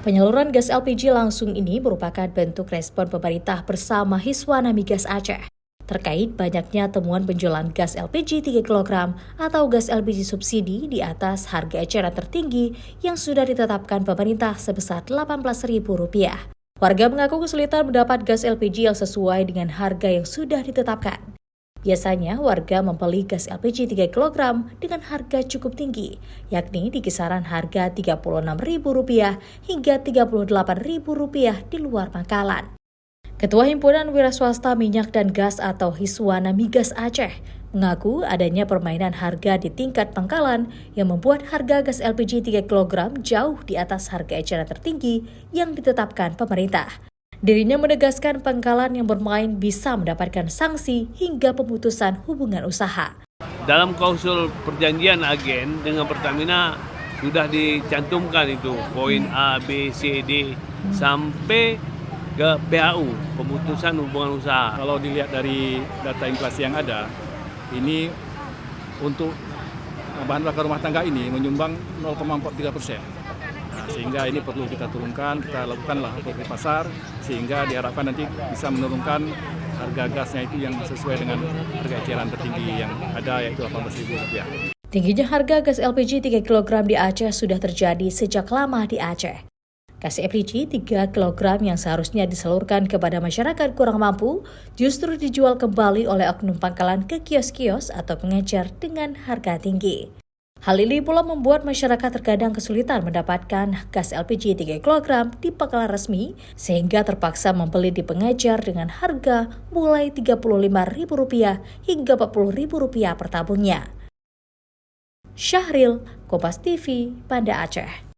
Penyaluran gas LPG langsung ini merupakan bentuk respon pemerintah bersama Hiswana Migas Aceh terkait banyaknya temuan penjualan gas LPG 3 kg atau gas LPG subsidi di atas harga eceran tertinggi yang sudah ditetapkan pemerintah sebesar Rp18.000. Warga mengaku kesulitan mendapat gas LPG yang sesuai dengan harga yang sudah ditetapkan. Biasanya warga membeli gas LPG 3 kg dengan harga cukup tinggi, yakni di kisaran harga Rp36.000 hingga Rp38.000 di luar pangkalan. Ketua Himpunan Wira Swasta Minyak dan Gas atau Hiswana Migas Aceh mengaku adanya permainan harga di tingkat pangkalan yang membuat harga gas LPG 3 kg jauh di atas harga eceran tertinggi yang ditetapkan pemerintah. Dirinya menegaskan pangkalan yang bermain bisa mendapatkan sanksi hingga pemutusan hubungan usaha. Dalam klausul perjanjian agen dengan Pertamina sudah dicantumkan itu poin A, B, C, D sampai ke PAU, pemutusan hubungan usaha. Kalau dilihat dari data inflasi yang ada, ini untuk bahan bakar rumah tangga ini menyumbang 0,43%. Sehingga ini perlu kita turunkan, kita lakukanlah di pasar, sehingga diharapkan nanti bisa menurunkan harga gasnya itu yang sesuai dengan harga eceran tertinggi yang ada, yaitu Rp18.000. Tingginya harga gas LPG 3 kg di Aceh sudah terjadi sejak lama di Aceh. Gas LPG 3 kg yang seharusnya disalurkan kepada masyarakat kurang mampu justru dijual kembali oleh oknum pangkalan ke kios-kios atau pengecer dengan harga tinggi. Hal ini pula membuat masyarakat terkadang kesulitan mendapatkan gas LPG 3 kg di pangkalan resmi sehingga terpaksa membeli di pengecer dengan harga mulai Rp35.000 hingga Rp40.000 per tabungnya. Syahril, Kompas TV, Banda Aceh.